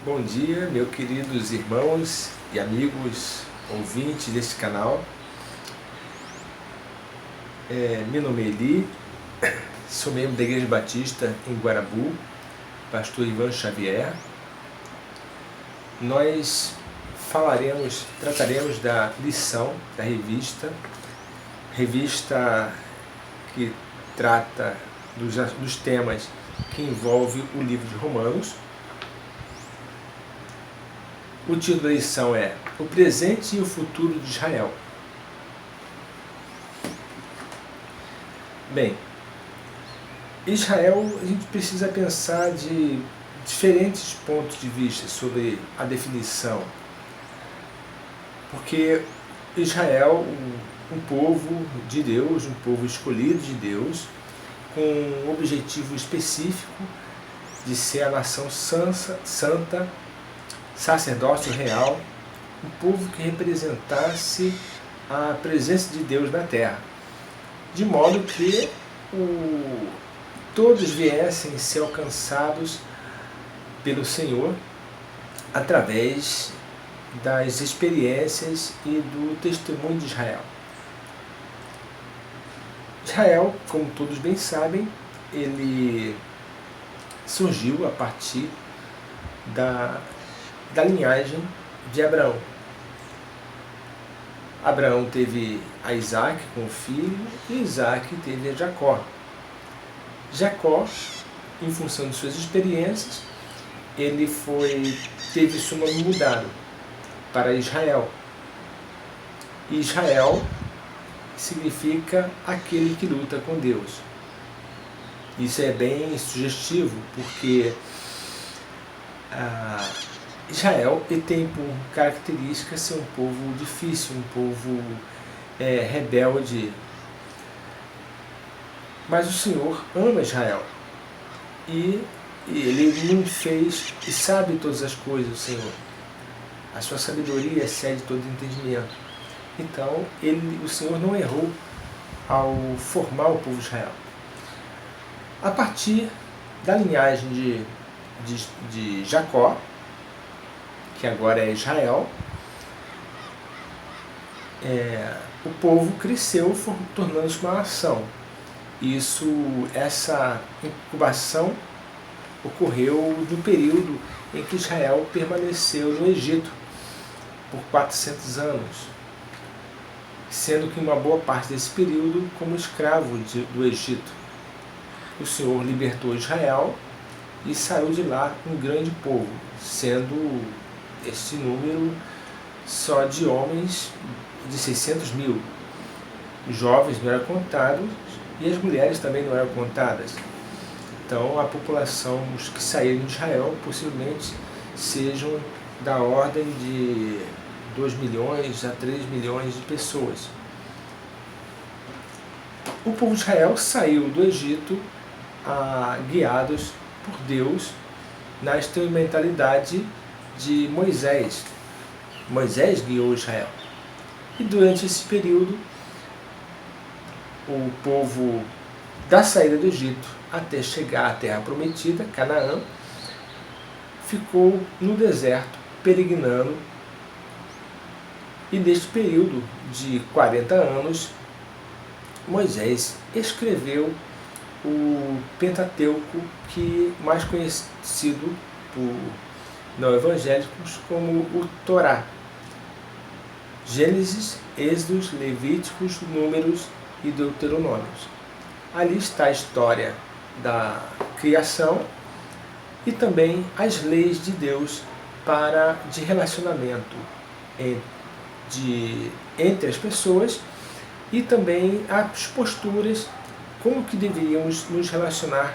Bom dia, meus queridos irmãos e amigos ouvintes deste canal. Meu nome é Eli, sou membro da Igreja Batista em Guarabu, pastor Ivan Xavier. Nós trataremos da lição da revista que trata dos temas que envolvem o livro de Romanos. O título da lição é O Presente e o Futuro de Israel. Bem, Israel, a gente precisa pensar de diferentes pontos de vista sobre a definição. Porque Israel, um povo de Deus, um povo escolhido de Deus, com um objetivo específico de ser a nação santa, sacerdócio real, um povo que representasse a presença de Deus na terra, de modo que todos viessem ser alcançados pelo Senhor através das experiências e do testemunho de Israel. Israel, como todos bem sabem, ele surgiu a partir da linhagem de Abraão. Abraão teve a Isaac como filho e Isaac teve a Jacó. Jacó, em função de suas experiências, ele teve seu nome mudado para Israel. E Israel significa aquele que luta com Deus. Isso é bem sugestivo, porque Israel tem por característica ser um povo difícil, um povo rebelde. Mas o Senhor ama Israel. E Ele não fez e sabe todas as coisas, o Senhor. A sua sabedoria excede todo entendimento. Então, o Senhor não errou ao formar o povo de Israel. A partir da linhagem de Jacó, que agora é Israel, o povo cresceu, tornando-se uma nação. Essa incubação ocorreu no período em que Israel permaneceu no Egito por 400 anos, sendo que uma boa parte desse período como escravo do Egito. O Senhor libertou Israel e saiu de lá um grande povo, sendo esse número só de homens de 600 mil. Os jovens não eram contados e as mulheres também não eram contadas. Então a população, os que saíram de Israel, possivelmente sejam da ordem de 2 milhões a 3 milhões de pessoas. O povo de Israel saiu do Egito guiados por Deus na instrumentalidade de Moisés. Moisés guiou Israel. E durante esse período, o povo da saída do Egito até chegar à terra prometida, Canaã, ficou no deserto, peregrinando. E neste período de 40 anos, Moisés escreveu o Pentateuco, que mais conhecido por não evangélicos como o Torá. Gênesis, Êxodos, Levíticos, Números e Deuteronômios. Ali está a história da criação e também as leis de Deus de relacionamento entre as pessoas e também as posturas, como que deveríamos nos relacionar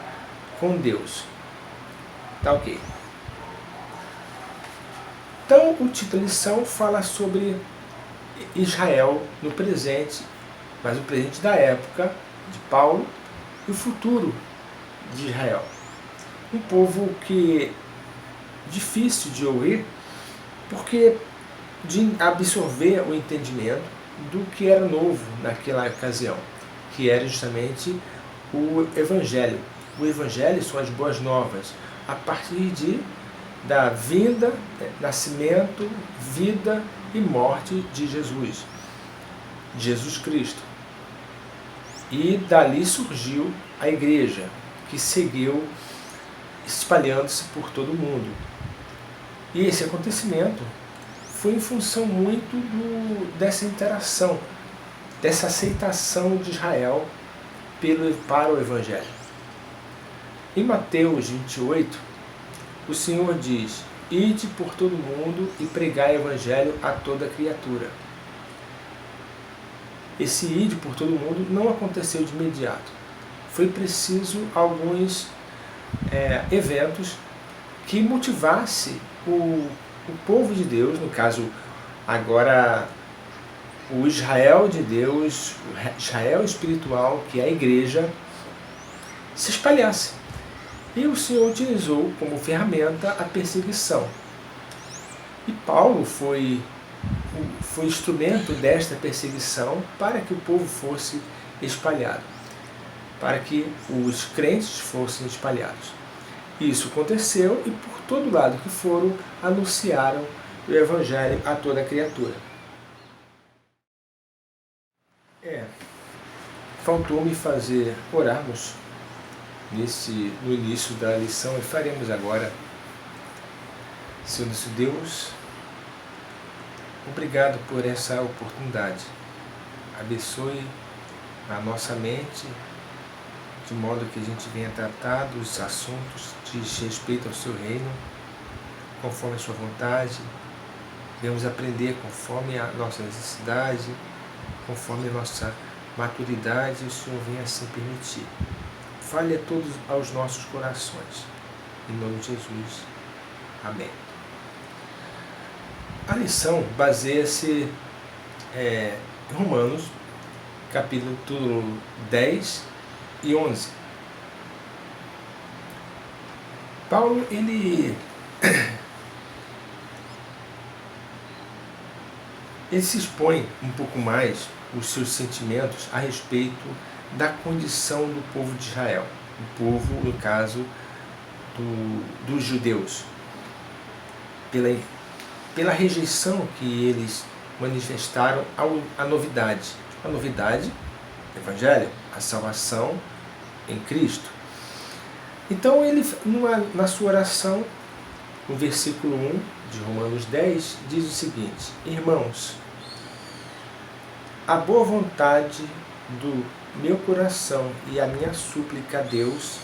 com Deus. Tá ok? Então, o título da lição fala sobre Israel no presente, mas o presente da época de Paulo e o futuro de Israel. Um povo que é difícil de ouvir, porque de absorver o entendimento do que era novo naquela ocasião, que era justamente o Evangelho. O Evangelho são as boas novas, a partir de da vinda, nascimento, vida e morte de Jesus Cristo. E dali surgiu a igreja, que seguiu espalhando-se por todo o mundo. E esse acontecimento foi em função muito dessa interação, dessa aceitação de Israel para o Evangelho. Em Mateus 28, o Senhor diz: ide por todo o mundo e pregai o Evangelho a toda criatura. Esse ide por todo o mundo não aconteceu de imediato. Foi preciso alguns eventos que motivasse o povo de Deus, no caso agora o Israel de Deus, o Israel espiritual, que é a igreja, se espalhasse. E o Senhor utilizou como ferramenta a perseguição. E Paulo foi instrumento desta perseguição para que o povo fosse espalhado, para que os crentes fossem espalhados. Isso aconteceu e por todo lado que foram, anunciaram o Evangelho a toda criatura. Faltou-me fazer orarmos no início da lição e faremos agora. Senhor nosso Deus, obrigado por essa oportunidade. Abençoe a nossa mente, de modo que a gente venha tratar dos assuntos de respeito ao seu reino, conforme a sua vontade. Venhamos aprender conforme a nossa necessidade, conforme a nossa maturidade, o Senhor venha assim permitir. Fale a todos aos nossos corações. Em nome de Jesus. Amém. A lição baseia-se em Romanos, capítulo 10 e 11. Paulo, ele se expõe um pouco mais os seus sentimentos a respeito da condição do povo de Israel, o povo, no caso, dos judeus, pela rejeição que eles manifestaram à novidade. A novidade, o Evangelho, a salvação em Cristo. Então ele, na sua oração, no versículo 1 de Romanos 10, diz o seguinte: irmãos, a boa vontade do meu coração e a minha súplica a Deus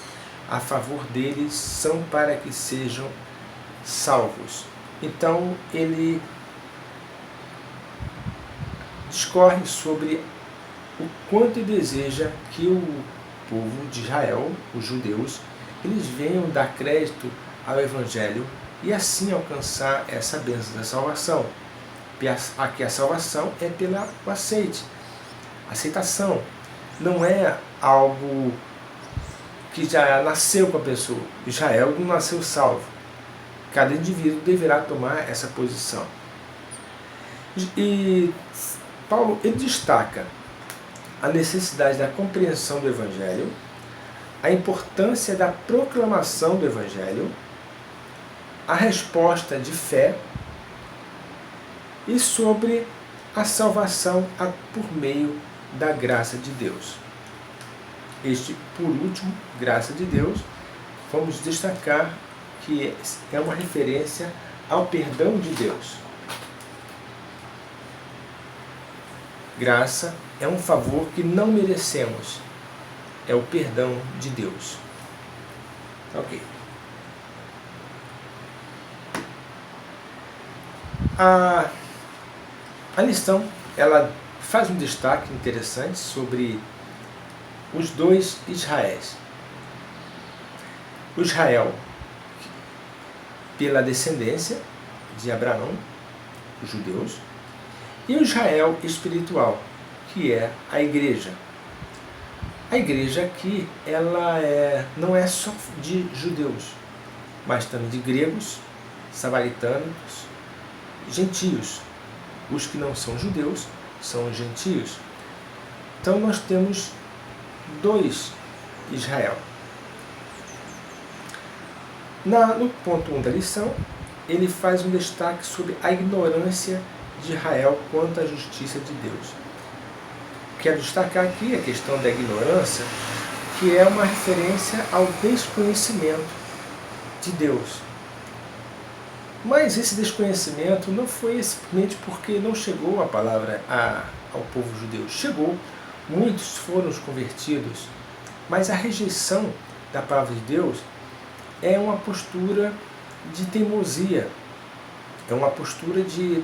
a favor deles são para que sejam salvos. Então ele discorre sobre o quanto ele deseja que o povo de Israel, os judeus, eles venham dar crédito ao Evangelho e assim alcançar essa bênção da salvação. Aqui a salvação é pelo aceitação. Não é algo que já nasceu com a pessoa. Israel não nasceu salvo. Cada indivíduo deverá tomar essa posição. E Paulo, ele destaca a necessidade da compreensão do Evangelho, a importância da proclamação do Evangelho, a resposta de fé e sobre a salvação por meio da graça de Deus. Este, por último, graça de Deus, vamos destacar que é uma referência ao perdão de Deus. Graça é um favor que não merecemos. É o perdão de Deus. Ok. A lição, ela faz um destaque interessante sobre os dois Israéis. O Israel pela descendência de Abraão, os judeus, e o Israel espiritual, que é a igreja. A igreja aqui, ela não é só de judeus, mas também de gregos, samaritanos, gentios. Os que não são judeus são gentios. Então nós temos dois Israel. No ponto 1 da lição, ele faz um destaque sobre a ignorância de Israel quanto à justiça de Deus. Quero destacar aqui a questão da ignorância, que é uma referência ao desconhecimento de Deus. Mas esse desconhecimento não foi simplesmente porque não chegou a palavra ao povo judeu. Chegou, muitos foram convertidos, mas a rejeição da palavra de Deus é uma postura de teimosia, é uma postura de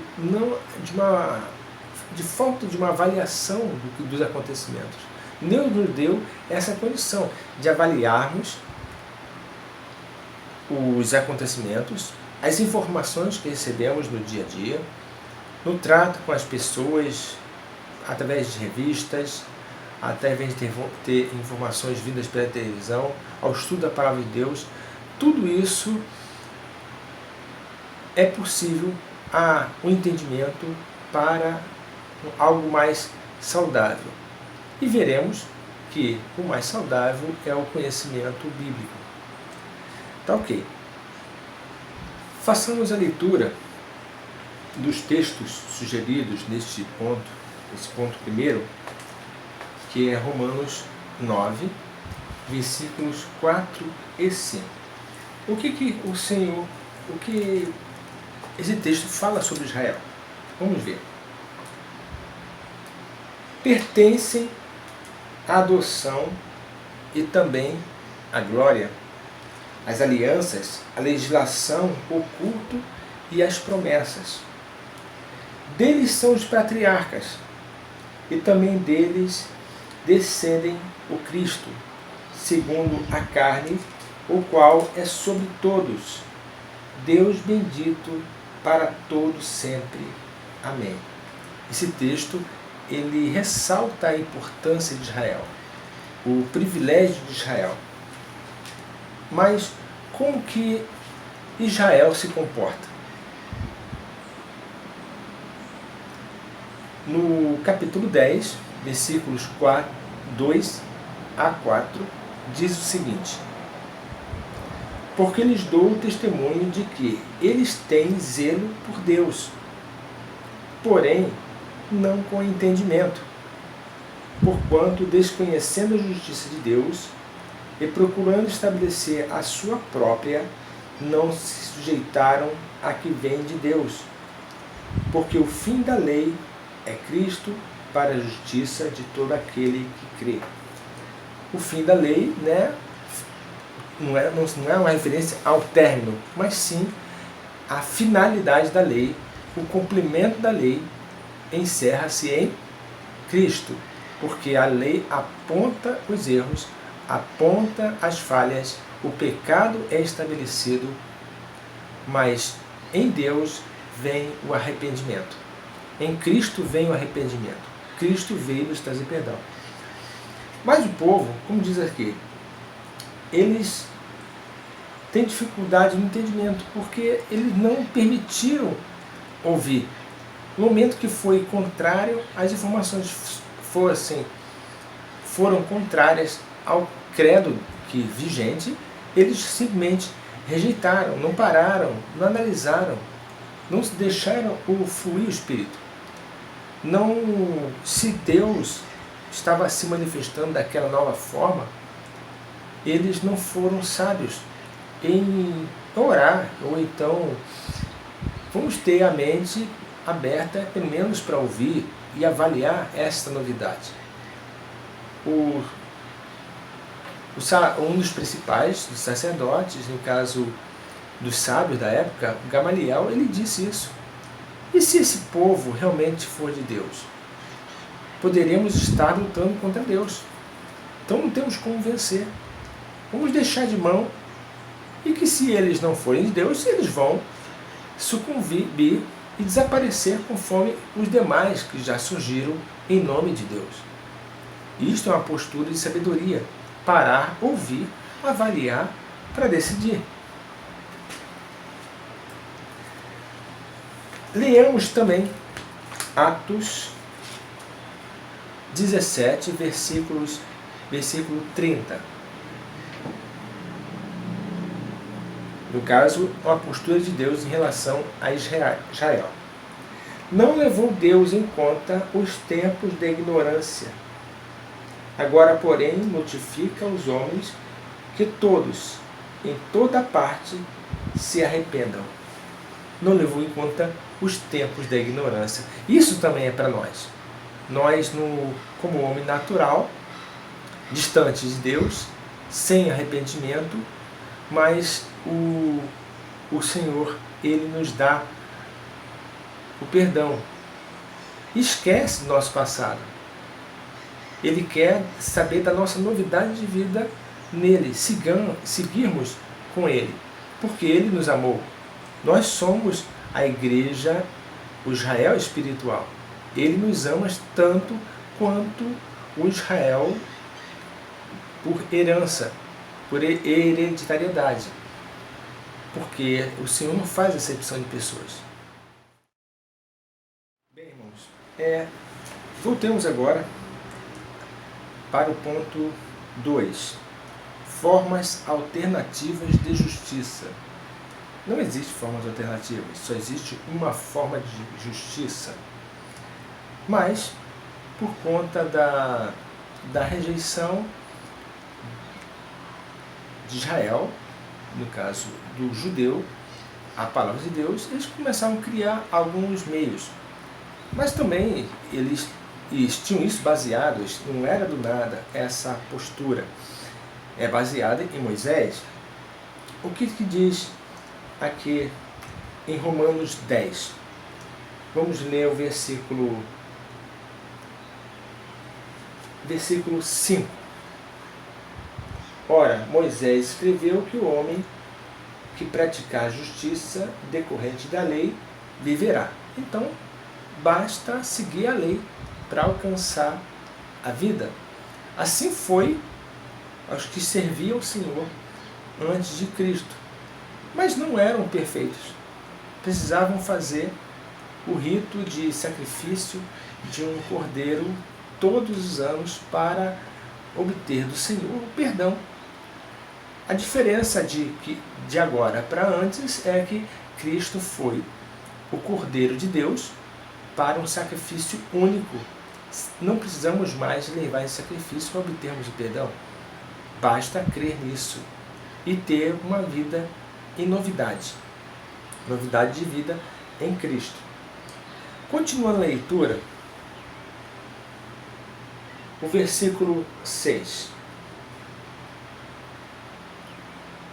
falta de uma avaliação dos acontecimentos. Deus nos deu essa condição de avaliarmos os acontecimentos, as informações que recebemos no dia a dia, no trato com as pessoas, através de revistas, através de ter informações vindas pela televisão, ao estudo da palavra de Deus. Tudo isso é possível o entendimento para algo mais saudável. E veremos que o mais saudável é o conhecimento bíblico. Tá ok. Façamos a leitura dos textos sugeridos nesse ponto primeiro, que é Romanos 9, versículos 4 e 5. O que esse texto fala sobre Israel? Vamos ver. Pertencem à adoção e também à glória, as alianças, a legislação, o culto e as promessas. Deles são os patriarcas, e também deles descendem o Cristo, segundo a carne, o qual é sobre todos, Deus bendito para todos sempre. Amém. Esse texto, ele ressalta a importância de Israel, o privilégio de Israel. Mas como que Israel se comporta? No capítulo 10, versículos 2 a 4, diz o seguinte: porque lhes dou o testemunho de que eles têm zelo por Deus, porém não com entendimento, porquanto, desconhecendo a justiça de Deus e procurando estabelecer a sua própria, não se sujeitaram a que vem de Deus, porque o fim da lei é Cristo para a justiça de todo aquele que crê. O fim da lei, né, não é uma referência ao término, mas sim a finalidade da lei, o cumprimento da lei encerra-se em Cristo, porque a lei aponta os erros, aponta as falhas, o pecado é estabelecido, mas em Deus vem o arrependimento. Em Cristo vem o arrependimento. Cristo veio nos trazer perdão. Mas o povo, como diz aqui, eles têm dificuldade no entendimento, porque eles não permitiram ouvir. No momento que foi contrário, as informações foram contrárias ao credo vigente, eles simplesmente rejeitaram, não pararam, não analisaram, não deixaram fluir o Espírito. Não, se Deus estava se manifestando daquela nova forma, eles não foram sábios em orar, ou então vamos ter a mente aberta, pelo menos para ouvir e avaliar esta novidade. Um dos principais dos sacerdotes, no caso dos sábios da época, Gamaliel, ele disse isso. E se esse povo realmente for de Deus? Poderemos estar lutando contra Deus. Então não temos como vencer. Vamos deixar de mão, e que se eles não forem de Deus, eles vão sucumbir e desaparecer conforme os demais que já surgiram em nome de Deus. Isto é uma postura de sabedoria. Parar, ouvir, avaliar para decidir. Leamos também Atos 17, versículo 30. No caso, a postura de Deus em relação a Israel. Não levou Deus em conta os tempos da ignorância. Agora, porém, notifica aos homens que todos, em toda parte, se arrependam. Não levou em conta os tempos da ignorância. Isso também é para nós. Nós, como homem natural, distante de Deus, sem arrependimento, mas o Senhor, Ele nos dá o perdão. Esquece do nosso passado. Ele quer saber da nossa novidade de vida nele, seguirmos com Ele, porque Ele nos amou. Nós somos a igreja, o Israel espiritual. Ele nos ama tanto quanto o Israel por herança, por hereditariedade. Porque o Senhor não faz acepção de pessoas. Bem, irmãos, voltemos agora para o ponto 2. Formas alternativas de justiça. Não existe formas alternativas, só existe uma forma de justiça. Mas, por conta da rejeição de Israel, no caso do judeu, a palavra de Deus, eles começaram a criar alguns meios. Mas também eles tinham isso baseado, não era do nada essa postura. É baseada em Moisés. O que diz aqui em Romanos 10? Vamos ler o versículo 5. Ora, Moisés escreveu que o homem que praticar a justiça decorrente da lei viverá. Então, basta seguir a lei para alcançar a vida. Assim foi aos que serviam ao Senhor antes de Cristo. Mas não eram perfeitos. Precisavam fazer o rito de sacrifício de um cordeiro todos os anos para obter do Senhor o perdão. A diferença de agora para antes é que Cristo foi o Cordeiro de Deus para um sacrifício único. Não precisamos mais levar esse sacrifício para obtermos o perdão. Basta crer nisso e ter uma vida em novidade. Novidade de vida em Cristo. Continuando a leitura, o versículo 6.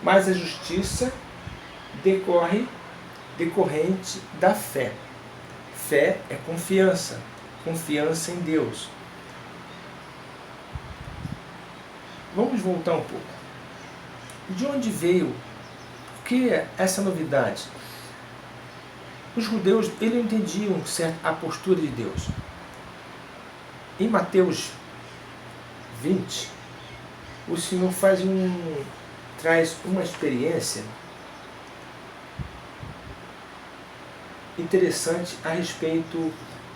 Mas a justiça decorrente da fé. Fé é confiança, confiança em Deus. Vamos voltar um pouco. De onde veio? Por que essa novidade? Os judeus, eles não entendiam a postura de Deus. Em Mateus 20, o Senhor traz uma experiência interessante a respeito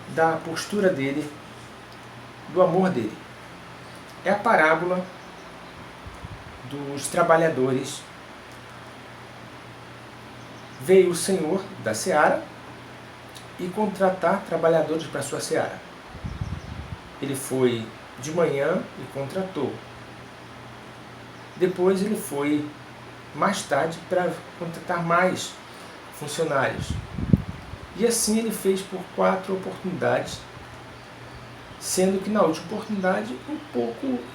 da postura dele, do amor dele. É a parábola dos trabalhadores. Veio o Senhor da seara e contratar trabalhadores para a sua seara. Ele foi de manhã e contratou. Depois ele foi mais tarde para contratar mais funcionários. E assim ele fez por 4 oportunidades, sendo que na última oportunidade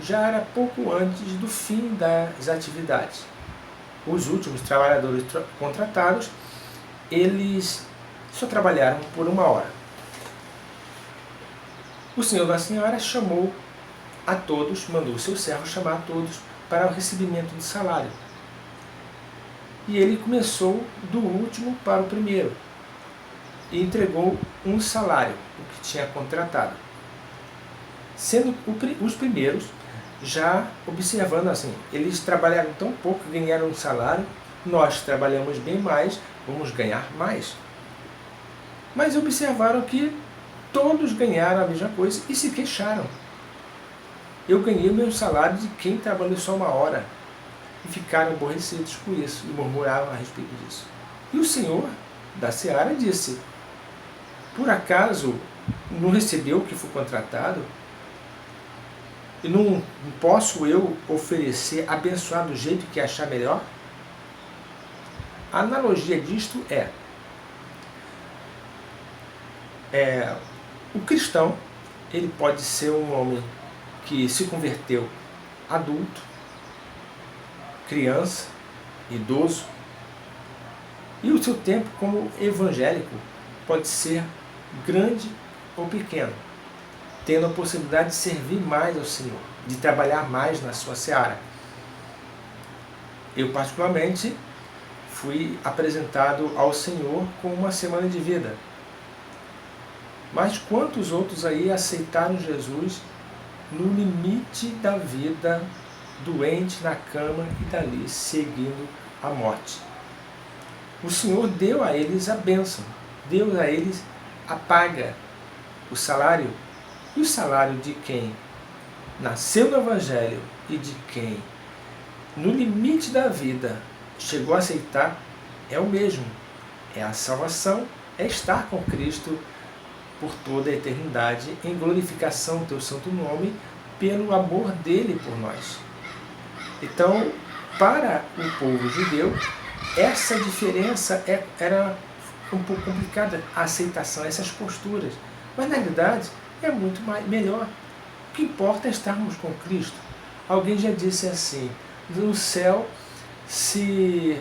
já era pouco antes do fim das atividades. Os últimos trabalhadores contratados, eles só trabalharam por 1 hora. O senhor da senhora chamou a todos, mandou o seu servo chamar a todos para o recebimento de salário. E ele começou do último para o primeiro e entregou um salário, o que tinha contratado. Sendo os primeiros já observando assim, eles trabalharam tão pouco, ganharam um salário, nós trabalhamos bem mais, vamos ganhar mais. Mas observaram que todos ganharam a mesma coisa e se queixaram. Eu ganhei o meu salário de quem trabalhou só 1 hora. e ficaram aborrecidos com isso e murmuravam a respeito disso. E o Senhor da seara disse: por acaso não recebeu o que foi contratado? E não posso eu oferecer, abençoar do jeito que achar melhor? A analogia disto o cristão, ele pode ser um homem que se converteu adulto, criança, idoso, e o seu tempo como evangélico pode ser grande ou pequeno, tendo a possibilidade de servir mais ao Senhor, de trabalhar mais na sua seara. Eu, particularmente, fui apresentado ao Senhor com uma semana de vida. Mas quantos outros aí aceitaram Jesus no limite da vida, doente na cama e dali seguindo a morte? O Senhor deu a eles a bênção, deu a eles a paga, o salário. E o salário de quem nasceu no Evangelho e de quem, no limite da vida, chegou a aceitar, é o mesmo. É a salvação, é estar com Cristo por toda a eternidade, em glorificação do teu santo nome, pelo amor dele por nós. Então, para o povo judeu, essa diferença era um pouco complicada, a aceitação, essas posturas. Mas, na realidade, é muito melhor. O que importa é estarmos com Cristo. Alguém já disse assim: no céu, se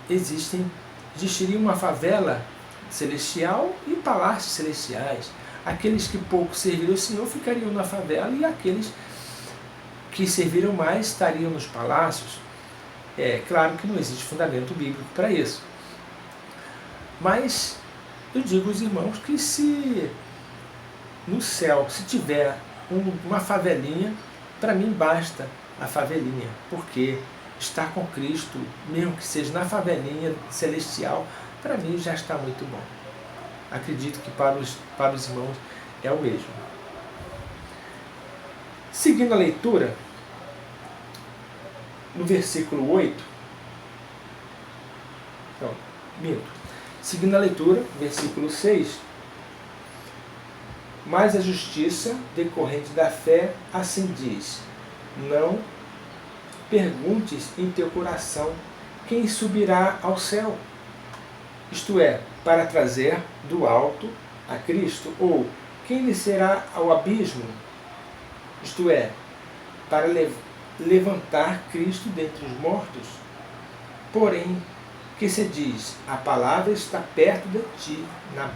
existiria uma favela celestial e palácios celestiais. Aqueles que pouco serviram o Senhor ficariam na favela e aqueles que serviram mais estariam nos palácios. É claro que não existe fundamento bíblico para isso. Mas eu digo aos irmãos que se no céu, se tiver uma favelinha, para mim basta a favelinha, porque estar com Cristo, mesmo que seja na favelinha celestial, para mim já está muito bom. Acredito que para os irmãos é o mesmo. Seguindo a leitura, no versículo 8, seguindo a leitura, versículo 6, mas a justiça decorrente da fé assim diz: não perguntes em teu coração quem subirá ao céu, isto é, para trazer do alto a Cristo, ou quem descerá ao abismo, isto é, para levantar Cristo dentre os mortos. Porém, que se diz: a palavra está perto de ti, na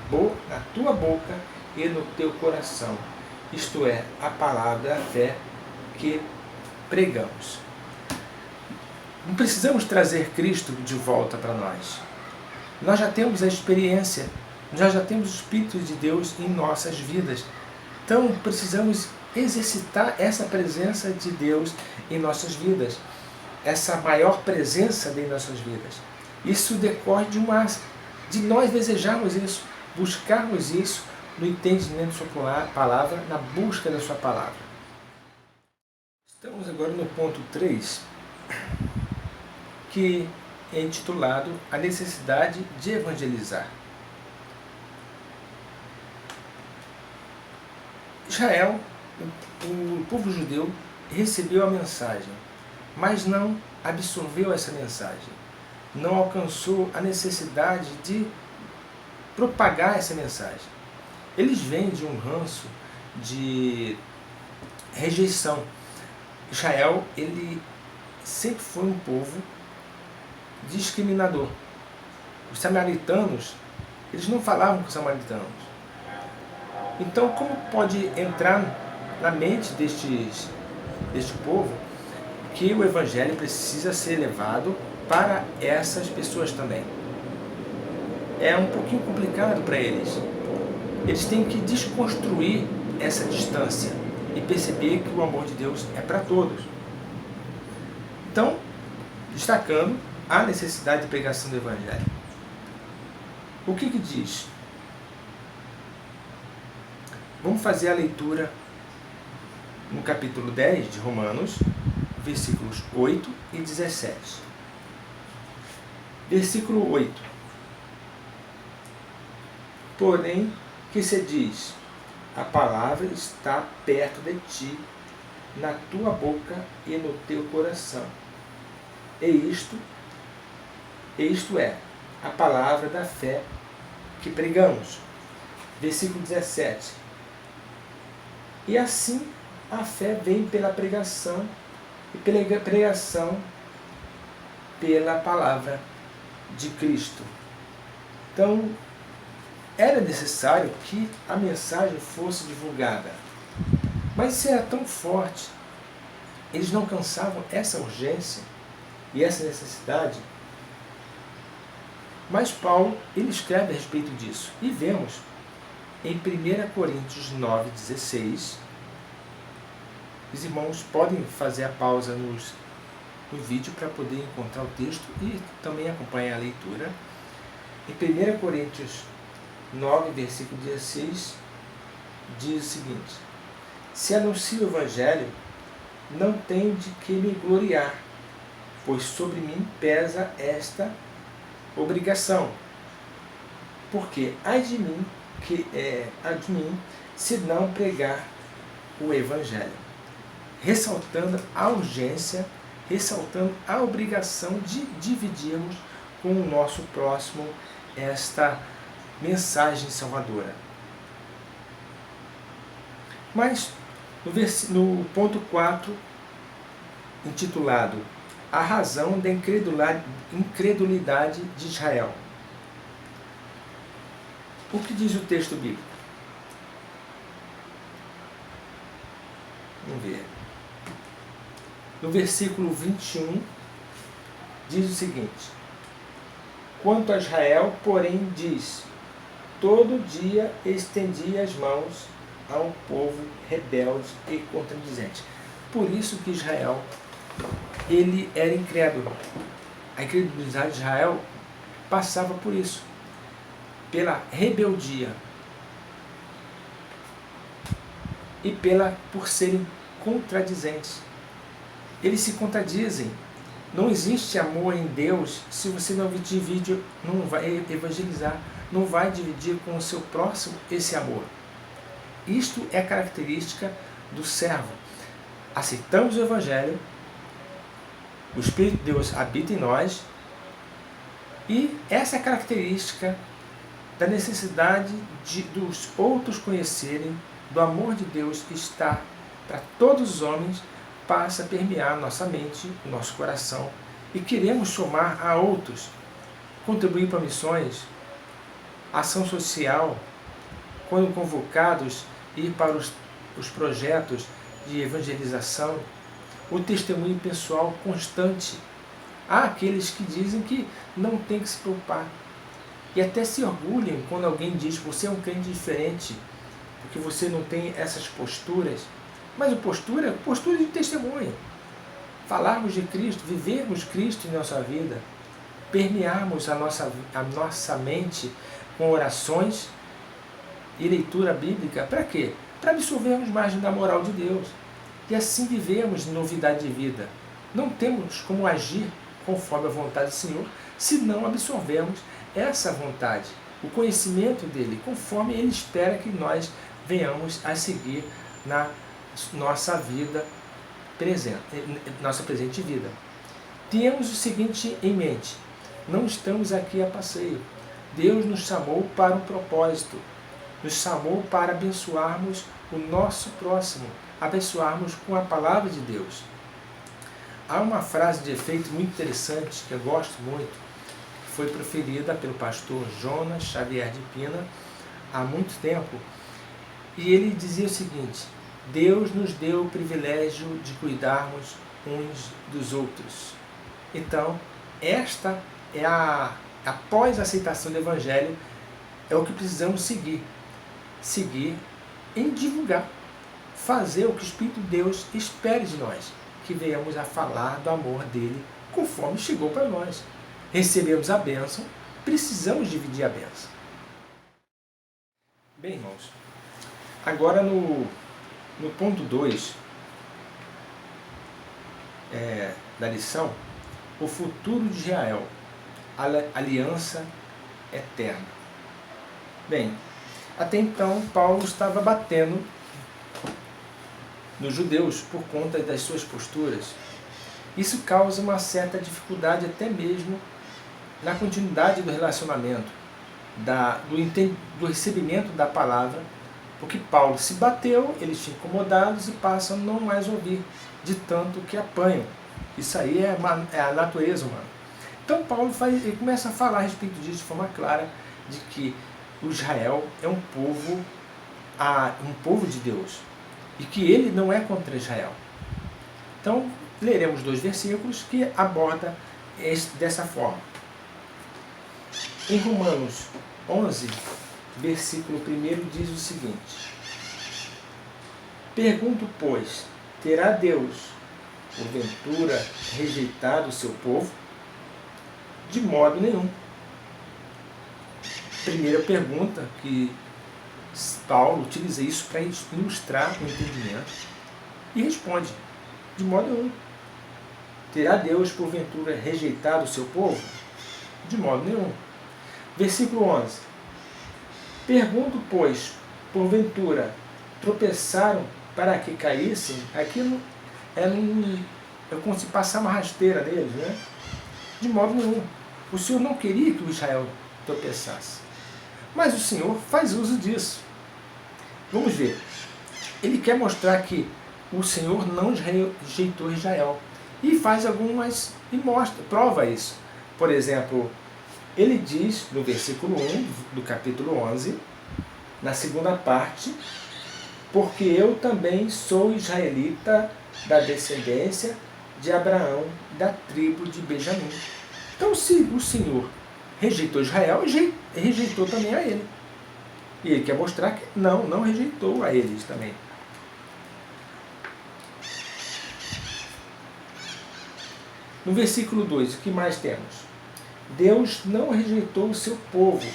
tua boca e no teu coração, isto é, a palavra da fé que pregamos. Não precisamos trazer Cristo de volta para nós. Nós já temos a experiência, nós já temos o Espírito de Deus em nossas vidas. Então precisamos exercitar essa presença de Deus em nossas vidas, essa maior presença em nossas vidas. Isso decorre de nós desejarmos isso, buscarmos isso no entendimento da sua palavra, na busca da sua palavra. Estamos agora no ponto 3, que é intitulado A Necessidade de Evangelizar. Israel, o povo judeu, recebeu a mensagem, mas não absorveu essa mensagem, não alcançou a necessidade de propagar essa mensagem. Eles vêm de um ranço de rejeição. Israel, ele sempre foi um povo discriminador. Os samaritanos, eles não falavam com os samaritanos. Então, como pode entrar na mente deste povo que o Evangelho precisa ser levado para essas pessoas também? É um pouquinho complicado para eles. Eles têm que desconstruir essa distância e perceber que o amor de Deus é para todos. Então, destacando a necessidade de pregação do Evangelho. O que diz? Vamos fazer a leitura no capítulo 10 de Romanos, versículos 8 e 17. Versículo 8. Porém, que se diz, a palavra está perto de ti, na tua boca e no teu coração. E isto é, a palavra da fé que pregamos. Versículo 17. E assim a fé vem pela pregação, e pela pregação pela palavra de Cristo. Então, era necessário que a mensagem fosse divulgada. Mas isso era tão forte, eles não cansavam essa urgência e essa necessidade. Mas Paulo, ele escreve a respeito disso. E vemos em 1 Coríntios 9,16, os irmãos podem fazer a pausa no vídeo para poder encontrar o texto e também acompanhar a leitura. Em 1 Coríntios 9, versículo 16, diz o seguinte: se anuncio o Evangelho, não tenho de que me gloriar, pois sobre mim pesa esta obrigação. Porque ai de mim, se não pregar o Evangelho. Ressaltando a urgência, ressaltando a obrigação de dividirmos com o nosso próximo esta mensagem salvadora. Mas no ponto 4, intitulado A razão da incredulidade de Israel. O que diz o texto bíblico? Vamos ver. No versículo 21, diz o seguinte: quanto a Israel, porém, diz, todo dia estendi as mãos a um povo rebelde e contradizente. Por isso que Israel, ele era incrédulo. A incredulidade de Israel passava por isso, pela rebeldia e por serem contradizentes. Eles se contradizem. Não existe amor em Deus se você não divide, não vai evangelizar, não vai dividir com o seu próximo esse amor. Isto é característica do servo. Aceitamos o Evangelho, o Espírito de Deus habita em nós, e essa é a característica da necessidade dos outros conhecerem do amor de Deus que está para todos os homens, passa a permear nossa mente, nosso coração, e queremos somar a outros, contribuir para missões, ação social, quando convocados, ir para os projetos de evangelização, o testemunho pessoal constante. Há aqueles que dizem que não tem que se preocupar, e até se orgulham quando alguém diz que você é um crente diferente, porque você não tem essas posturas. Mas a postura de testemunho. Falarmos de Cristo, vivermos Cristo em nossa vida, permearmos a nossa mente com orações e leitura bíblica. Para quê? Para absorvermos mais da moral de Deus. E assim vivermos novidade de vida. Não temos como agir conforme a vontade do Senhor se não absorvermos essa vontade, o conhecimento dele, conforme ele espera que nós venhamos a seguir na nossa vida presente, nossa presente vida. Temos o seguinte em mente: não estamos aqui a passeio. Deus nos chamou para um propósito, nos chamou para abençoarmos o nosso próximo, abençoarmos com a palavra de Deus. Há uma frase de efeito muito interessante que eu gosto muito, que foi proferida pelo pastor Jonas Xavier de Pina há muito tempo, e ele dizia o seguinte: Deus nos deu o privilégio de cuidarmos uns dos outros. Então, esta é após a aceitação do Evangelho, é o que precisamos seguir. Seguir em divulgar. Fazer o que o Espírito de Deus espere de nós. Que venhamos a falar do amor dele conforme chegou para nós. Recebemos a bênção, precisamos dividir a bênção. Bem, irmãos, agora no ponto 2, da lição, o futuro de Israel, a aliança eterna. Bem, até então Paulo estava batendo nos judeus por conta das suas posturas. Isso causa uma certa dificuldade até mesmo na continuidade do relacionamento, do recebimento da palavra, porque Paulo se bateu, eles ficam incomodados e passam a não mais ouvir, de tanto que apanham. Isso aí é a natureza humana. Então Paulo ele começa a falar a respeito disso de forma clara, de que o Israel é um povo de Deus, e que ele não é contra Israel. Então, leremos 2 versículos que abordam dessa forma. Em Romanos 11, versículo 1 diz o seguinte: Pergunto, pois, terá Deus, porventura, rejeitado o seu povo? De modo nenhum. Primeira pergunta, que Paulo utiliza isso para ilustrar o entendimento, e responde: de modo nenhum. Terá Deus, porventura, rejeitado o seu povo? De modo nenhum. Versículo 11. Pergunto, pois, porventura, tropeçaram para que caíssem? Aquilo é como se passar uma rasteira neles, né? De modo nenhum. O Senhor não queria que o Israel tropeçasse. Mas o Senhor faz uso disso. Vamos ver. Ele quer mostrar que o Senhor não rejeitou Israel. E faz algumas, e prova isso. Por exemplo, ele diz no versículo 1 do capítulo 11, na segunda parte: porque eu também sou israelita da descendência de Abraão, da tribo de Benjamim. Então, se o Senhor rejeitou Israel, rejeitou também a ele. E ele quer mostrar que não rejeitou a eles também. No versículo 2, o que mais temos? Deus não rejeitou o seu povo,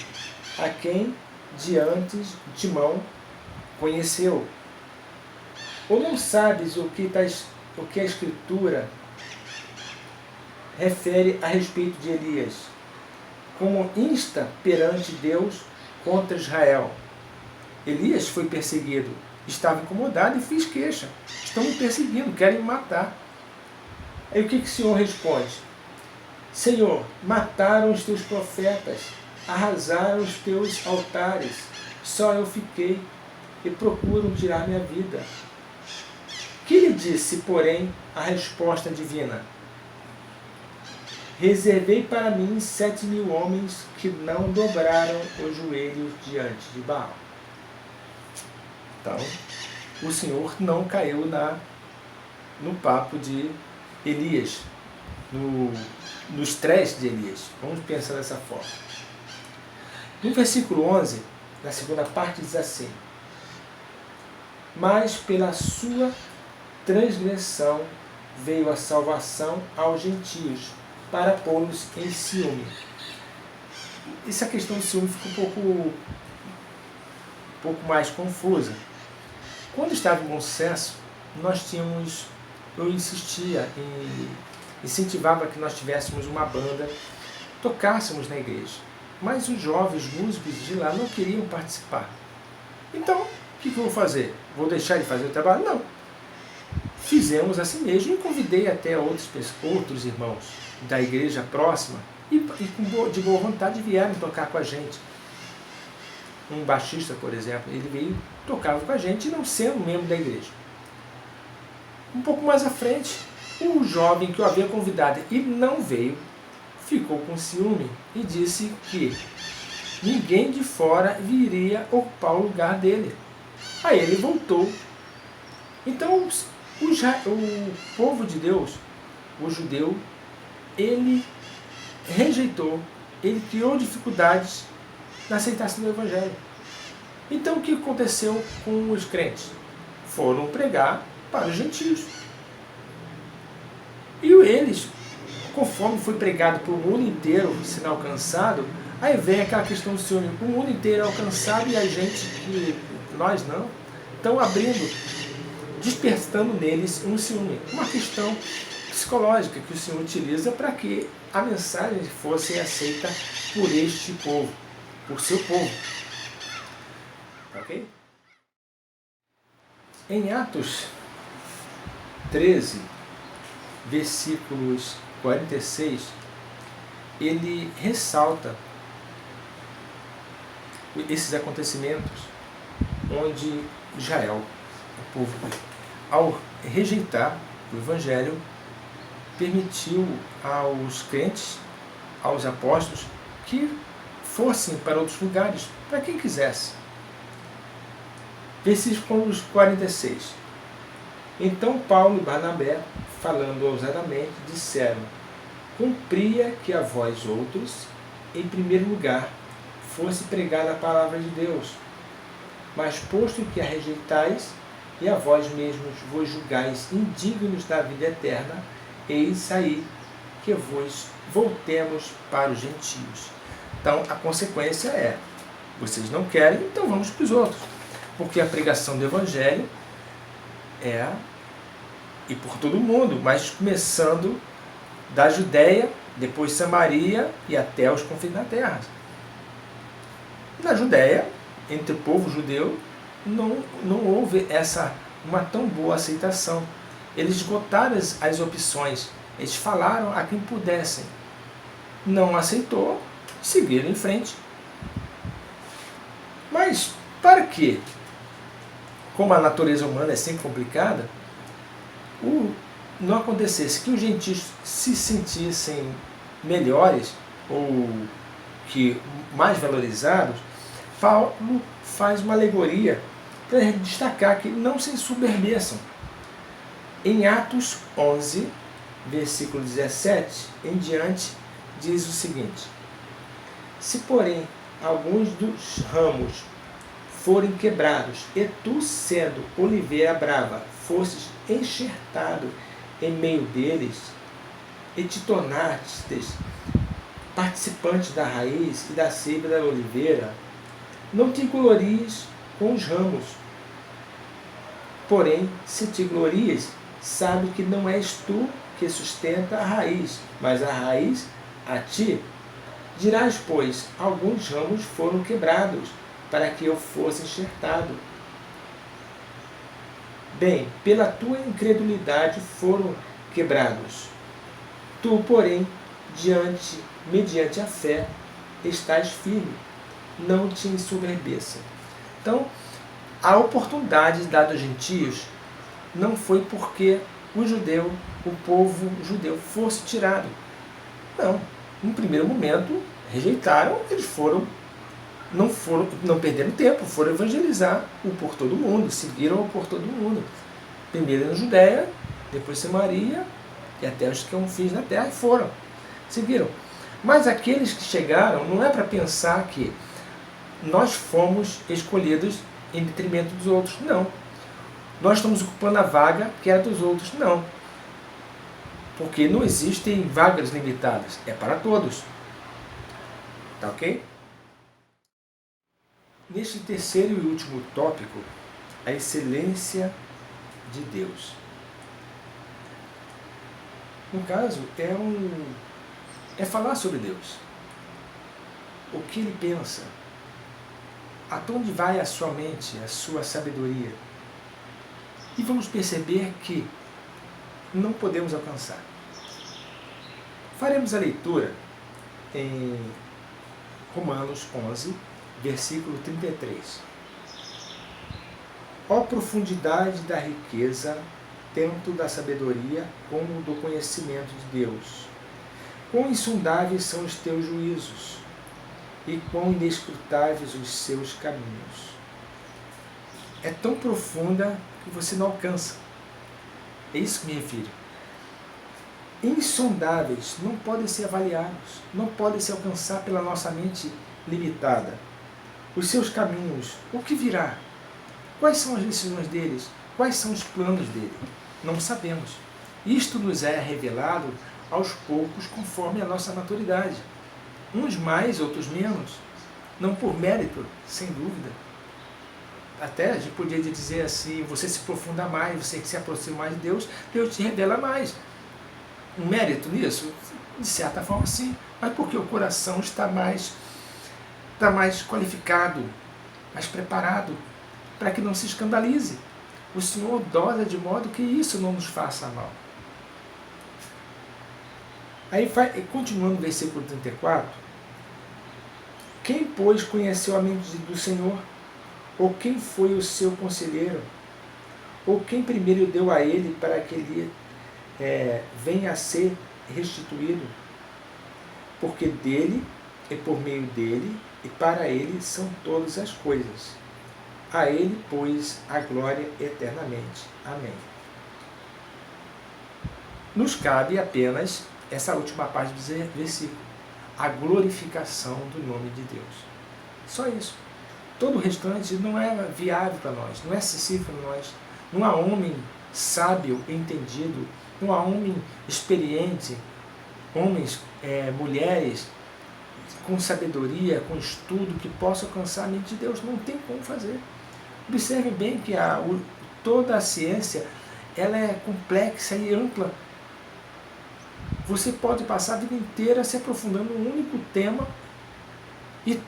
a quem de antemão conheceu. Ou não sabes o que a Escritura refere a respeito de Elias, como insta perante Deus contra Israel? Elias foi perseguido, estava incomodado e fez queixa. Estão me perseguindo, querem me matar. Aí o que o Senhor responde? Senhor, mataram os teus profetas, arrasaram os teus altares, só eu fiquei e procuram tirar minha vida. Que lhe disse, porém, a resposta divina? Reservei para mim 7.000 homens que não dobraram os joelhos diante de Baal. Então, o Senhor não caiu no papo de Elias, no estresse de Elias. Vamos pensar dessa forma. No versículo 11, na segunda parte, diz assim: mas pela sua transgressão veio a salvação aos gentios, para pô-los em ciúme. Essa questão de ciúme fica um pouco mais confusa. Quando estava em bom sucesso, eu insistia incentivava que nós tivéssemos uma banda, tocássemos na igreja. Mas os jovens músicos de lá não queriam participar. Então, o que eu vou fazer? Vou deixar de fazer o trabalho? Não. Fizemos assim mesmo e convidei até outros irmãos da igreja próxima e de boa vontade vieram tocar com a gente. Um baixista, por exemplo, ele veio, tocava com a gente, não sendo membro da igreja. Um pouco mais à frente, um jovem que eu havia convidado e não veio, ficou com ciúme e disse que ninguém de fora viria ocupar o lugar dele. Aí ele voltou. Então, o povo de Deus, o judeu, ele rejeitou, ele criou dificuldades na aceitação do Evangelho. Então, o que aconteceu com os crentes? Foram pregar para os gentios. E eles, conforme foi pregado para o mundo inteiro, sendo alcançado, aí vem aquela questão do ciúme. O mundo inteiro é alcançado e a gente, nós não. Então, despertando neles um ciúme. Uma questão psicológica que o Senhor utiliza para que a mensagem fosse aceita por este povo, por seu povo. Ok? Em Atos 13, versículos 46, ele ressalta esses acontecimentos onde Israel, o povo, ao rejeitar o Evangelho, permitiu aos crentes, aos apóstolos, que fossem para outros lugares, para quem quisesse. Versículos 46. Então Paulo e Barnabé, falando ousadamente, disseram: cumpria que a vós outros, em primeiro lugar, fosse pregada a palavra de Deus. Mas posto que a rejeitais, e a vós mesmos vos julgais indignos da vida eterna, eis aí que vos voltemos para os gentios. Então a consequência é: vocês não querem, então vamos para os outros. Porque a pregação do Evangelho é e por todo mundo, mas começando da Judéia, depois Samaria e até os confins da terra. Na Judéia, entre o povo judeu, não houve uma tão boa aceitação. Eles esgotaram as opções, eles falaram a quem pudessem. Não aceitou, seguiram em frente. Mas para quê? Como a natureza humana é sempre complicada, não acontecesse que os gentios se sentissem melhores ou que mais valorizados, Paulo faz uma alegoria para destacar que não se ensoberbeçam. Em Atos 11, versículo 17 em diante, diz o seguinte: se porém alguns dos ramos forem quebrados, e tu, sendo oliveira brava, fosses enxertado em meio deles, e te tornastes participante da raiz e da seiva da oliveira, não te glories com os ramos. Porém, se te glorias, sabe que não és tu que sustenta a raiz, mas a raiz a ti. Dirás, pois, alguns ramos foram quebrados, para que eu fosse enxertado. Bem, pela tua incredulidade foram quebrados. Tu, porém, mediante a fé, estás firme. Não te ensoberbeça. Então, a oportunidade dada aos gentios não foi porque o povo judeu fosse tirado. Não. No primeiro momento, rejeitaram, eles não perderam tempo, foram evangelizar o por todo mundo, seguiram o por todo mundo. Primeiro na Judéia, depois Samaria, e até os confins da terra, e foram. Seguiram. Mas aqueles que chegaram, não é para pensar que nós fomos escolhidos em detrimento dos outros, não. Nós estamos ocupando a vaga que era dos outros, não. Porque não existem vagas limitadas, é para todos. Tá ok? Neste terceiro e último tópico, a excelência de Deus. No caso, é falar sobre Deus. O que Ele pensa. Até onde vai a sua mente, a sua sabedoria. E vamos perceber que não podemos alcançar. Faremos a leitura em Romanos 11, versículo 33. Ó profundidade da riqueza, tanto da sabedoria como do conhecimento de Deus. Quão insondáveis são os teus juízos, e quão inescrutáveis os seus caminhos. É tão profunda que você não alcança. É isso que me refiro. Insondáveis, não podem ser avaliados, não podem se alcançar pela nossa mente limitada. Os seus caminhos, o que virá? Quais são as decisões deles? Quais são os planos dele? Não sabemos. Isto nos é revelado aos poucos conforme a nossa maturidade. Uns mais, outros menos. Não por mérito, sem dúvida. Até a gente podia dizer assim, você se aprofunda mais, você se aproxima mais de Deus, Deus te revela mais. um mérito nisso? De certa forma, sim, mas porque o coração está mais qualificado, mais preparado, para que não se escandalize. O Senhor dosa de modo que isso não nos faça mal. Aí, continuando no versículo 34, quem, pois, conheceu a mente do Senhor? Ou quem foi o seu conselheiro? Ou quem primeiro deu a ele para que ele venha a ser restituído? Porque dele, e por meio dele, e para ele são todas as coisas. A ele, pois, a glória eternamente. Amém. Nos cabe apenas essa última parte do versículo, a glorificação do nome de Deus. Só isso. Todo o restante não é viável para nós, não é acessível para nós. Não há homem sábio, entendido, não há homem experiente, homens, mulheres com sabedoria, com estudo, que possa alcançar a mente de Deus. Não tem como fazer. Observe bem que toda a ciência ela é complexa e ampla. Você pode passar a vida inteira se aprofundando em um único tema e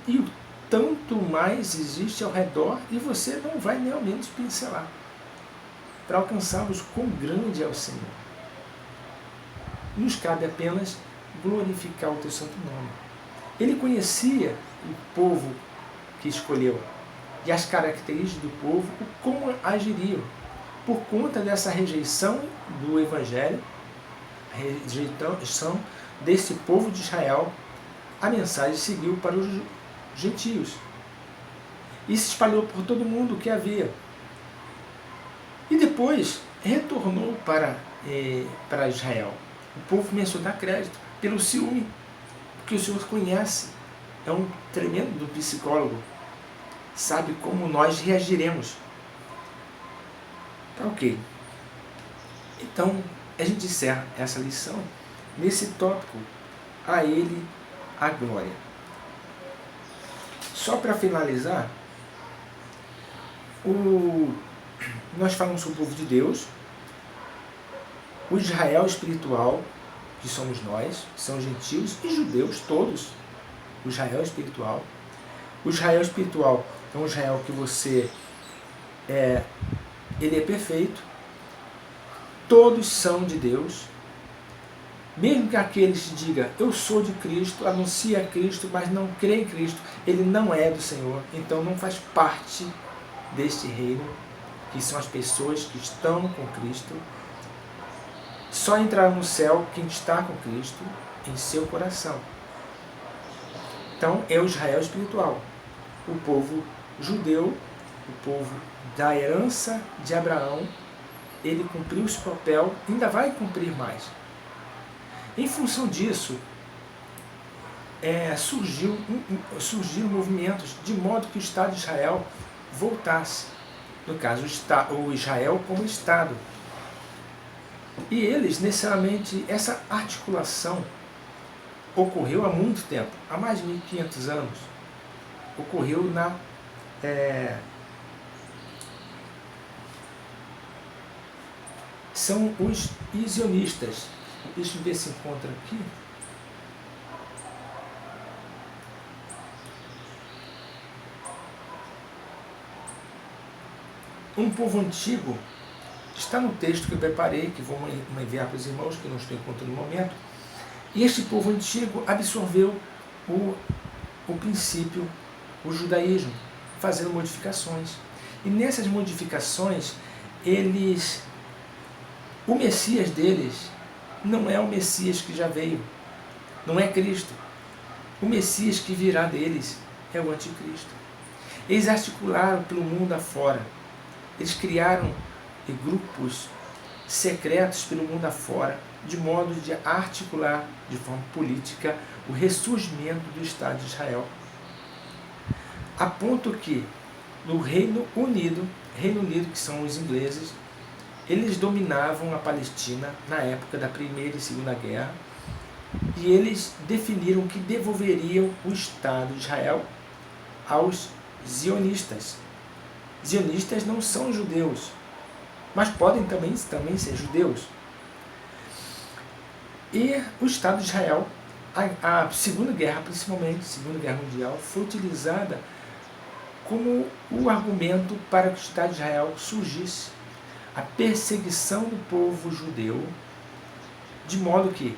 tanto mais existe ao redor e você não vai nem ao menos pincelar para alcançarmos quão grande é o Senhor. Nos cabe apenas glorificar o teu santo nome. Ele conhecia o povo que escolheu e as características do povo, como agiriam. Por conta dessa rejeição do Evangelho, a rejeição desse povo de Israel, a mensagem seguiu para os gentios e se espalhou por todo mundo que havia. E depois retornou para Israel. O povo começou a dar crédito pelo ciúme, porque o Senhor conhece, é um tremendo psicólogo, sabe como nós reagiremos. Tá ok. Então, a gente encerra essa lição nesse tópico, a ele a glória. Só para finalizar, nós falamos sobre o povo de Deus, o Israel espiritual, que somos nós, são gentios e judeus todos, o Israel espiritual. O Israel espiritual é um Israel que ele é perfeito, todos são de Deus, mesmo que aqueles que digam, eu sou de Cristo, anuncia Cristo, mas não crê em Cristo, ele não é do Senhor, então não faz parte deste reino, que são as pessoas que estão com Cristo. Só entrará no céu quem está com Cristo em seu coração. Então é o Israel espiritual, o povo judeu, o povo da herança de Abraão. Ele cumpriu esse papel, ainda vai cumprir mais. Em função disso, surgiram movimentos de modo que o Estado de Israel voltasse. No caso, o Israel como Estado. E eles, necessariamente, essa articulação ocorreu há muito tempo, há mais de 1500 anos. Ocorreu são os isionistas. Deixa eu ver se encontra aqui. Um povo antigo, está no texto que eu preparei, que vou enviar para os irmãos, que não estou encontrando no momento. E este povo antigo absorveu o princípio, o judaísmo, fazendo modificações. E nessas modificações, o Messias deles não é o Messias que já veio, não é Cristo. O Messias que virá deles é o Anticristo. Eles articularam pelo mundo afora. Eles criaram grupos secretos pelo mundo afora, de modo de articular de forma política o ressurgimento do Estado de Israel. A ponto que, no Reino Unido, que são os ingleses, eles dominavam a Palestina na época da Primeira e Segunda Guerra, e eles definiram que devolveriam o Estado de Israel aos zionistas. Zionistas não são judeus, mas podem também ser judeus. E o Estado de Israel, a Segunda Guerra, principalmente, Segunda Guerra Mundial, foi utilizada como o argumento para que o Estado de Israel surgisse. A perseguição do povo judeu, de modo que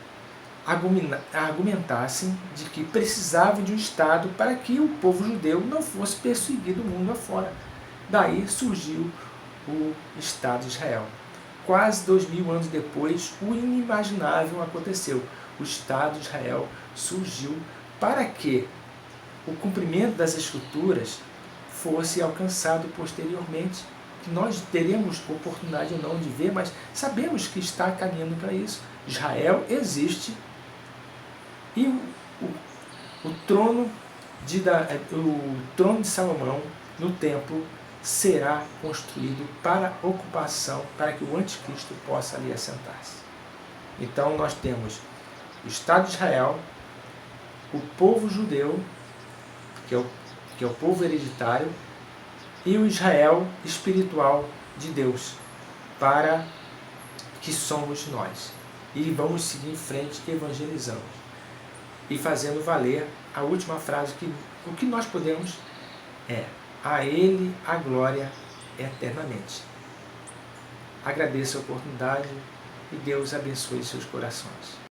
argumentassem de que precisavam de um Estado para que o povo judeu não fosse perseguido mundo afora. Daí surgiu o Estado de Israel. Quase 2000 anos depois, o inimaginável aconteceu. O Estado de Israel surgiu para que o cumprimento das Escrituras fosse alcançado posteriormente, que nós teremos oportunidade ou não de ver, mas sabemos que está caminhando para isso. Israel existe e o trono de Salomão no templo será construído para ocupação, para que o anticristo possa ali assentar-se. Então nós temos o Estado de Israel, o povo judeu, que é o povo hereditário, e o Israel espiritual de Deus, para que somos nós. E vamos seguir em frente evangelizando e fazendo valer a última frase, que o que nós podemos é: a Ele a glória eternamente. Agradeço a oportunidade e Deus abençoe seus corações.